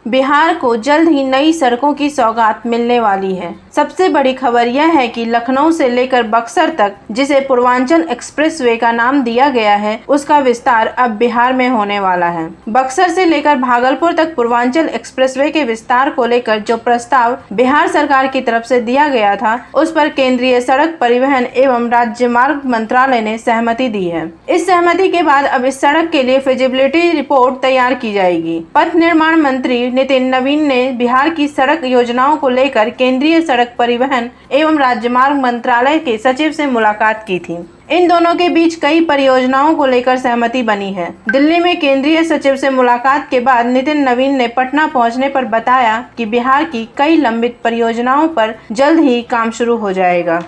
बिहार को जल्द ही नई सड़कों की सौगात मिलने वाली है। सबसे बड़ी खबर यह है कि लखनऊ से लेकर बक्सर तक, जिसे पूर्वांचल एक्सप्रेसवे का नाम दिया गया है, उसका विस्तार अब बिहार में होने वाला है। बक्सर से लेकर भागलपुर तक पूर्वांचल एक्सप्रेसवे के विस्तार को लेकर जो प्रस्ताव बिहार सरकार की तरफ से दिया गया था, उस पर केंद्रीय सड़क परिवहन एवं राज्य मार्ग मंत्रालय ने सहमति दी है। इस सहमति के बाद अब इस सड़क के लिए फिजिबिलिटी रिपोर्ट तैयार की जाएगी। पथ निर्माण मंत्री नितिन नवीन ने बिहार की सड़क योजनाओं को लेकर केंद्रीय सड़क परिवहन एवं राज्य मार्ग मंत्रालय के सचिव से मुलाकात की थी। इन दोनों के बीच कई परियोजनाओं को लेकर सहमति बनी है। दिल्ली में केंद्रीय सचिव से मुलाकात के बाद नितिन नवीन ने पटना पहुंचने पर बताया कि बिहार की कई लंबित परियोजनाओं पर जल्द ही काम शुरू हो जाएगा।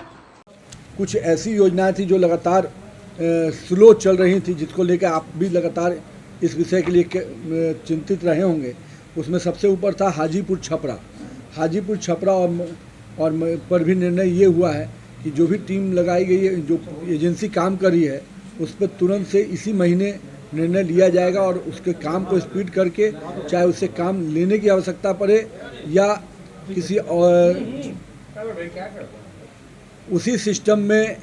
कुछ ऐसी योजनाएं थी जो लगातार स्लो चल रही थी, जिसको लेकर आप भी लगातार इस विषय के लिए चिंतित रहे होंगे। उसमें सबसे ऊपर था हाजीपुर छपरा और पर भी निर्णय ये हुआ है कि जो भी टीम लगाई गई है, जो एजेंसी काम कर रही है, उस पर तुरंत से इसी महीने निर्णय लिया जाएगा और उसके काम को स्पीड करके, चाहे उससे काम लेने की आवश्यकता पड़े या किसी और उसी सिस्टम में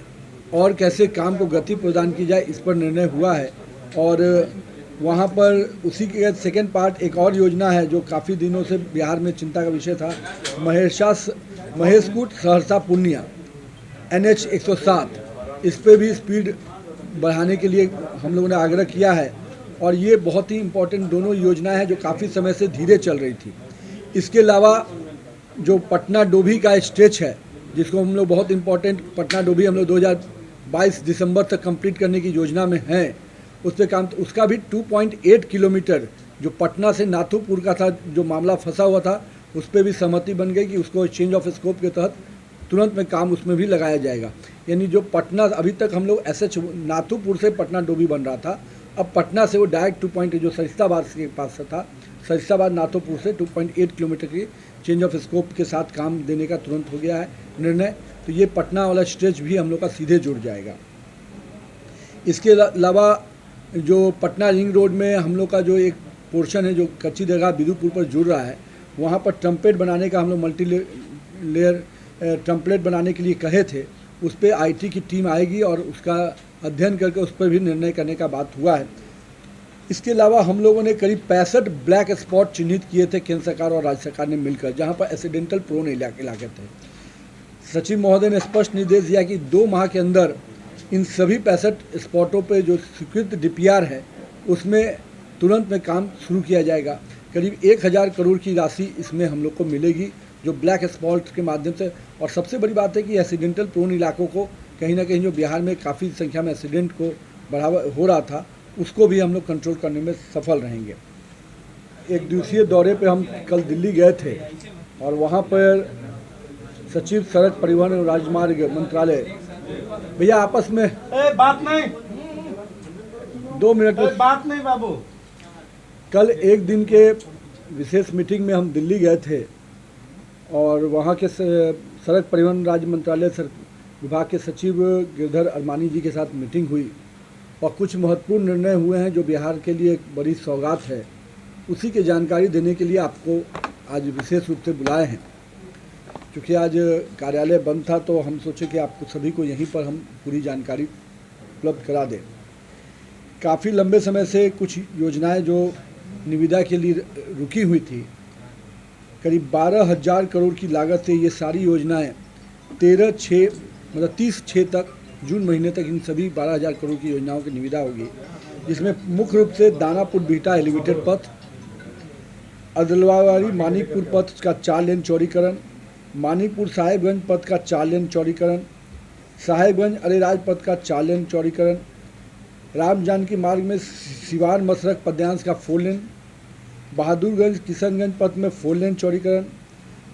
और कैसे काम को गति प्रदान की जाए, इस पर निर्णय हुआ है। और वहाँ पर उसी के सेकेंड पार्ट एक और योजना है जो काफ़ी दिनों से बिहार में चिंता का विषय था, महेशकूट सहरसा पूर्णिया NH 107, इस पे भी स्पीड बढ़ाने के लिए हम लोगों ने आग्रह किया है। और ये बहुत ही इम्पोर्टेंट दोनों योजनाएं हैं जो काफ़ी समय से धीरे चल रही थी। इसके अलावा जो पटना डोभी का स्ट्रेच है, जिसको हम लोग बहुत इम्पोर्टेंट, पटना डोभी हम लोग 2022 दिसंबर तक कंप्लीट करने की योजना में हैं। उस पर काम, उसका भी 2.8 किलोमीटर जो पटना से नाथुपुर का था, जो मामला फंसा हुआ था, उस पर भी सहमति बन गई कि उसको चेंज ऑफ स्कोप के तहत तुरंत में काम उसमें भी लगाया जाएगा। यानी जो पटना, अभी तक हम लोग SH नाथुपुर से पटना डोभी बन रहा था, अब पटना से वो डायरेक्ट 2 जो सरिस्ताबाद के पास से था, सरिस्ताबाद नाथुपुर से 2.8 किलोमीटर की चेंज ऑफ स्कोप के साथ काम देने का तुरंत हो गया है निर्णय। तो ये पटना वाला स्ट्रेच भी हम लोग का सीधे जुड़ जाएगा। इसके अलावा जो पटना रिंग रोड में हम लोग का जो एक पोर्शन है जो कच्ची दरगाह बिदुपुर पर जुड़ रहा है, वहाँ पर ट्रम्पेट बनाने का हम लोग मल्टी लेयर ट्रम्पलेट बनाने के लिए कहे थे। उस पर IT की टीम आएगी और उसका अध्ययन करके उस पर भी निर्णय करने का बात हुआ है। इसके अलावा हम लोगों ने करीब 65 ब्लैक स्पॉट चिन्हित किए थे केंद्र सरकार और राज्य सरकार ने मिलकर, जहाँ पर एक्सीडेंटल प्रोन इलाके थे। सचिव महोदय ने स्पष्ट निर्देश दिया कि 2 माह के अंदर इन सभी 65 स्पॉटों पे जो स्वीकृत DPR है, उसमें तुरंत में काम शुरू किया जाएगा। करीब 1000 करोड़ की राशि इसमें हम लोग को मिलेगी, जो ब्लैक स्पॉट के माध्यम से। और सबसे बड़ी बात है कि एक्सीडेंटल प्रोन इलाकों को कहीं ना कहीं, जो बिहार में काफ़ी संख्या में एक्सीडेंट को बढ़ावा हो रहा था, उसको भी हम लोग कंट्रोल करने में सफल रहेंगे। एक दिवसीय दौरे पे हम कल दिल्ली गए थे और वहाँ पर सचिव सड़क परिवहन और राजमार्ग मंत्रालय, भैया आपस में बात नहीं, 2 मिनट में बात नहीं बाबू। कल एक दिन के विशेष मीटिंग में हम दिल्ली गए थे और वहाँ के सड़क परिवहन राज्य मंत्रालय विभाग के सचिव गिरधर अरमानी जी के साथ मीटिंग हुई और कुछ महत्वपूर्ण निर्णय हुए हैं जो बिहार के लिए एक बड़ी सौगात है। उसी की जानकारी देने के लिए आपको आज विशेष रूप से बुलाए हैं। क्योंकि आज कार्यालय बंद था तो हम सोचे कि आपको सभी को यहीं पर हम पूरी जानकारी उपलब्ध करा दें। काफ़ी लंबे समय से कुछ योजनाएं जो निविदा के लिए रुकी हुई थी, करीब 12,000 करोड़ की लागत से ये सारी योजनाएं 30/6 तक, जून महीने तक इन सभी 12,000 करोड़ की योजनाओं की निविदा होगी। जिसमें मुख्य रूप से दानापुर बिहटा एलिवेटेड पथ, अदलवाड़ी मानिकपुर पथ का 4 लेन चौड़ीकरण, मानिकपुर साहेबगंज पथ का 4 लेन चौड़ीकरण, साहेबगंज अरेराज पथ का 4 लेन चौड़ीकरण, राम जानकी मार्ग में सिवान मसरक पदयांश का 4 लेन, बहादुरगंज किशनगंज पथ में 4 लेन चौड़ीकरण,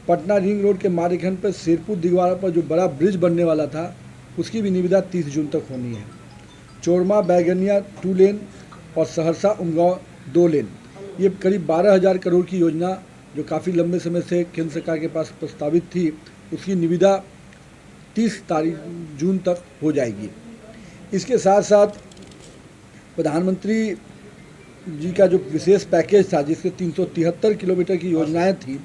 पटना रिंग रोड के मारेखंड पर शेरपुर दिगवाड़ा पर जो बड़ा ब्रिज बनने वाला था, उसकी भी निविदा 30 जून तक होनी है। चोरमा बैगनिया 2 लेन और सहरसा उमगांव 2 लेन। ये करीब 12,000 करोड़ की योजना जो काफ़ी लंबे समय से केंद्र सरकार के पास प्रस्तावित थी, उसकी निविदा 30 जून तक हो जाएगी। इसके साथ साथ प्रधानमंत्री जी का जो विशेष पैकेज था, जिसके 373 किलोमीटर की योजनाएं थी,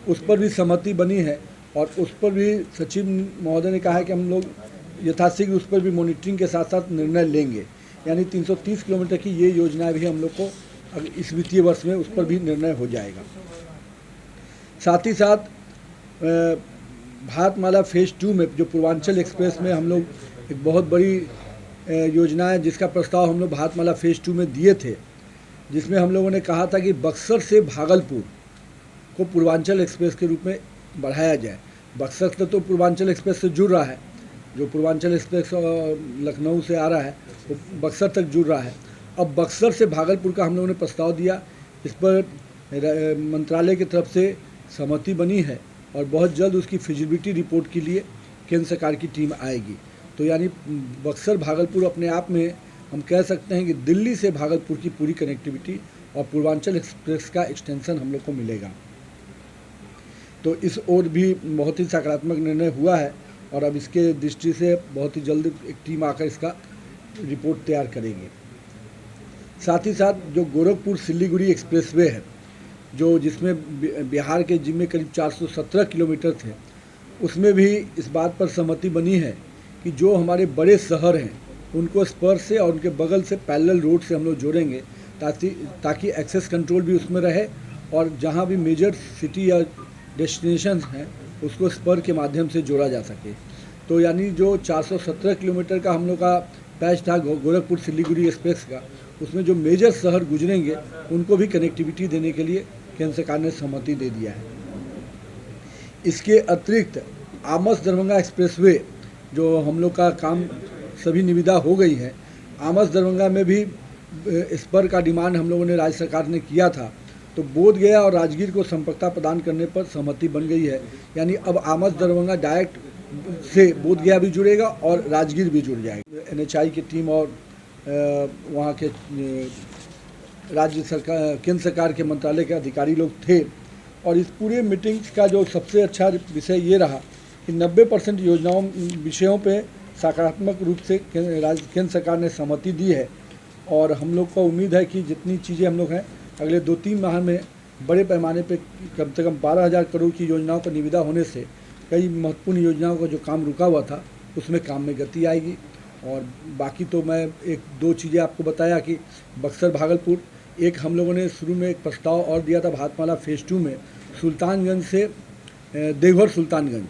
उस पर भी सहमति बनी है और उस पर भी सचिव महोदय ने कहा है कि हम लोग यथाशीघ्र उस पर भी मॉनिटरिंग के साथ साथ निर्णय लेंगे। यानी 330 किलोमीटर की ये योजनाएं भी हम लोग को इस वित्तीय वर्ष में उस पर भी निर्णय हो जाएगा। साथ ही साथ भारतमाला फेज़ 2 में जो पूर्वांचल एक्सप्रेस में हम लोग एक बहुत बड़ी योजना है, जिसका प्रस्ताव हम लोग भारतमाला फेज़ 2 में दिए थे, जिसमें हम लोगों ने कहा था कि बक्सर से भागलपुर को पूर्वांचल एक्सप्रेस के रूप में बढ़ाया जाए। बक्सर से तो पूर्वांचल एक्सप्रेस से जुड़ रहा है, जो पूर्वांचल एक्सप्रेस लखनऊ से आ रहा है वो बक्सर तक जुड़ रहा है। अब बक्सर से भागलपुर का हम लोगों ने प्रस्ताव दिया, इस पर मंत्रालय की तरफ से सहमति बनी है और बहुत जल्द उसकी फिजिबिलिटी रिपोर्ट के लिए केंद्र सरकार की टीम आएगी। तो यानी बक्सर भागलपुर अपने आप में हम कह सकते हैं कि दिल्ली से भागलपुर की पूरी कनेक्टिविटी और पूर्वांचल एक्सप्रेस का एक्सटेंशन हम लोग को मिलेगा। तो इस ओर भी बहुत ही सकारात्मक निर्णय हुआ है और अब इसके दृष्टि से बहुत ही जल्द एक टीम आकर इसका रिपोर्ट तैयार करेगी। साथ ही साथ जो गोरखपुर सिलीगुड़ी एक्सप्रेसवे है, जो जिसमें बिहार के जिम्मे करीब 417 किलोमीटर थे, उसमें भी इस बात पर सहमति बनी है कि जो हमारे बड़े शहर हैं उनको स्पर से और उनके बगल से पैरेलल रोड से हम लोग जोड़ेंगे, ताकि एक्सेस कंट्रोल भी उसमें रहे और जहां भी मेजर सिटी या डेस्टिनेशन हैं उसको स्पर के माध्यम से जोड़ा जा सके। तो यानी जो 417 किलोमीटर का हम लोग का पैच था गोरखपुर सिलीगुड़ी एक्सप्रेस का, उसमें जो मेजर शहर गुजरेंगे उनको भी कनेक्टिविटी देने के लिए केंद्र सरकार ने सहमति दे दिया है। इसके अतिरिक्त आमस दरभंगा एक्सप्रेसवे जो हम लोग का काम सभी निविदा हो गई है, आमस दरभंगा में भी स्पर का डिमांड हम लोगों ने राज्य सरकार ने किया था, तो बोध गया और राजगीर को संपर्कता प्रदान करने पर सहमति बन गई है। यानी अब आमस दरभंगा डायरेक्ट से बोध गया भी जुड़ेगा और राजगीर भी जुड़ जाएगा। NHI की टीम और वहाँ के राज्य सरकार केंद्र सरकार के मंत्रालय के अधिकारी लोग थे और इस पूरे मीटिंग्स का जो सबसे अच्छा विषय ये रहा कि 90% योजनाओं विषयों पे सकारात्मक रूप से केंद्र सरकार ने सहमति दी है और हम लोग को उम्मीद है कि जितनी चीज़ें हम लोग हैं अगले 2-3 माह में बड़े पैमाने पे कम से कम 12,000 करोड़ की योजनाओं का निविदा होने से कई महत्वपूर्ण योजनाओं का जो काम रुका हुआ था उसमें काम में गति आएगी। और बाकी तो मैं 1-2 चीज़ें आपको बताया कि बक्सर भागलपुर, एक हम लोगों ने शुरू में एक प्रस्ताव और दिया था भारतमाला फेज़ 2 में सुल्तानगंज से देवघर सुल्तानगंज,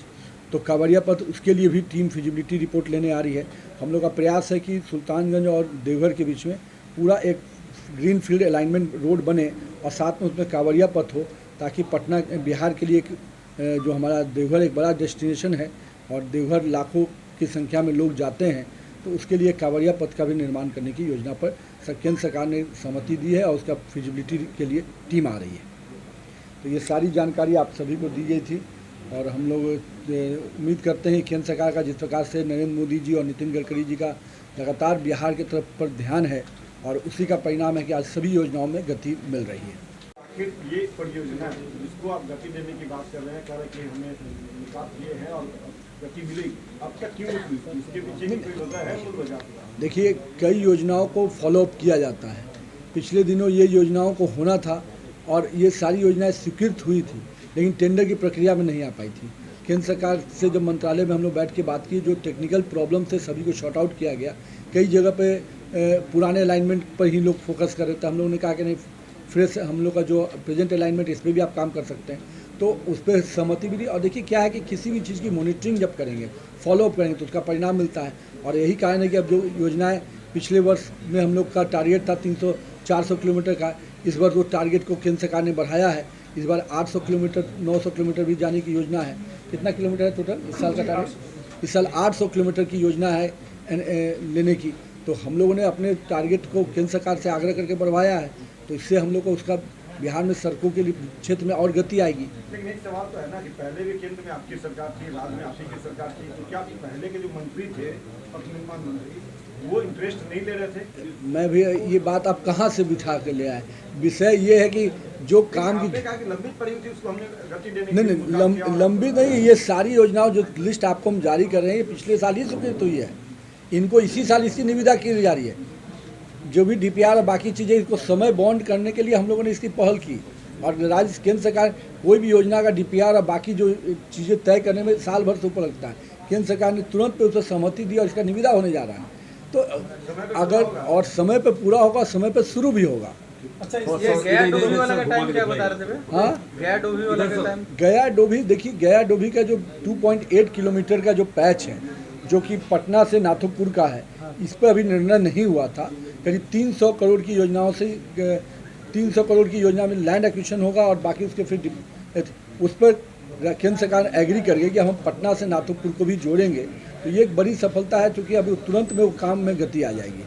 तो कांवड़िया पथ, उसके लिए भी टीम फिजिबिलिटी रिपोर्ट लेने आ रही है। हम लोग का प्रयास है कि सुल्तानगंज और देवघर के बीच में पूरा एक ग्रीन फील्ड अलाइनमेंट रोड बने और साथ में उसमें कांवड़िया पथ हो, ताकि पटना बिहार के लिए जो हमारा देवघर एक बड़ा डेस्टिनेशन है और देवघर लाखों की संख्या में लोग जाते हैं, तो उसके लिए कांवड़िया पथ का भी निर्माण करने की योजना पर केंद्र सरकार ने सहमति दी है और उसका फिजिबिलिटी के लिए टीम आ रही है। तो ये सारी जानकारी आप सभी को दी गई थी और हम लोग उम्मीद करते हैं केंद्र सरकार का जिस प्रकार से नरेंद्र मोदी जी और नितिन गडकरी जी का लगातार बिहार की तरफ पर ध्यान है और उसी का परिणाम है कि आज सभी योजनाओं में गति मिल रही है। आखिर ये परियोजना जिसको आप गति देने की बात कर रहे हैं, कह रहे कि हमें विकास ये है और गति मिलेगी, अब तक क्यों नहीं हुई? इसके पीछे की कोई वजह है? मूल वजह देखिए, कई योजनाओं को फॉलोअप किया जाता है। पिछले दिनों ये योजनाओं को होना था और ये सारी योजनाएं स्वीकृत हुई थी, लेकिन टेंडर की प्रक्रिया में नहीं आ पाई थी। केंद्र सरकार से जब मंत्रालय में हम लोग बैठ के बात की, जो टेक्निकल प्रॉब्लम से सभी को शॉर्ट आउट किया गया। कई जगह पे पुराने अलाइनमेंट पर ही लोग फोकस कर रहे थे, हम लोगों ने कहा कि नहीं, फ्रेश हम लोग का जो प्रेजेंट अलाइनमेंट इस पर भी आप काम कर सकते हैं, तो उस पर सहमति भी दी। और देखिए क्या है कि किसी भी चीज़ की मॉनिटरिंग जब करेंगे, फॉलोअप करेंगे, तो उसका परिणाम मिलता है। और यही कारण है कि अब जो योजनाएँ पिछले वर्ष में हम लोग का टारगेट था 300-400 किलोमीटर का, इस वर्ष वो टारगेट को केंद्र सरकार ने बढ़ाया है। इस बार 800 किलोमीटर 900 किलोमीटर भी जाने की योजना है। कितना किलोमीटर है टोटल इस साल का टारगेट? इस साल 800 किलोमीटर की योजना है लेने की। तो हम लोगों ने अपने टारगेट को केंद्र सरकार से आग्रह करके बढ़वाया है, तो इससे हम लोग को उसका बिहार में सड़कों के लिए क्षेत्र में और गति आएगी। लेकिन एक सवाल तो है ना कि पहले भी केंद्र में आपकी सरकार थी, राज्य में आपकी की सरकार थी, तो क्या पहले के जो मंत्री थे, पथ निर्माण मंत्री, वो इंटरेस्ट नहीं ले रहे थे? मैं भी ये बात आप कहाँ से बिठा के ले आए? विषय ये है कि जो काम की लंबित पड़ी थी उसको हमने गति देने नहीं, लंबी नहीं, ये सारी योजनाओं जो लिस्ट आपको हम जारी कर रहे हैं, ये पिछले साल ही स्वीकृत हुई है। इनको इसी साल इसकी निविदा की जा रही है। जो भी डीपीआर और बाकी चीज़ें इसको समय बॉन्ड करने के लिए हम लोगों ने इसकी पहल की। और राज्य केंद्र सरकार कोई भी योजना का डीपीआर और बाकी जो चीज़ें तय करने में साल भर से ऊपर लगता है। केंद्र सरकार ने तुरंत पे उसे सहमति दी और इसका निविदा होने जा रहा है। तो अगर और समय पे पूरा होगा, समय पे शुरू भी होगा। अच्छा, ये गया डोभी वाला का टाइम क्या बता रहे थे भैया? हाँ, गया डोभी वाला का टाइम? गया डोभी, देखिए गया डोभी का जो 2.8 किलोमीटर का जो पैच है, जो कि पटना से नाथुपुर का है, इस पर अभी निर्णय नहीं हुआ था। करीब 300 करोड़ की योजनाओं से 300 करोड़ की योजना में लैंड एक्विजिशन होगा और बाकी उसके फिर उस पर केंद्र सरकार एग्री कर गई कि हम पटना से नाथुपुर को भी जोड़ेंगे। तो ये एक बड़ी सफलता है, क्योंकि अभी तुरंत में वो काम में गति आ जाएगी।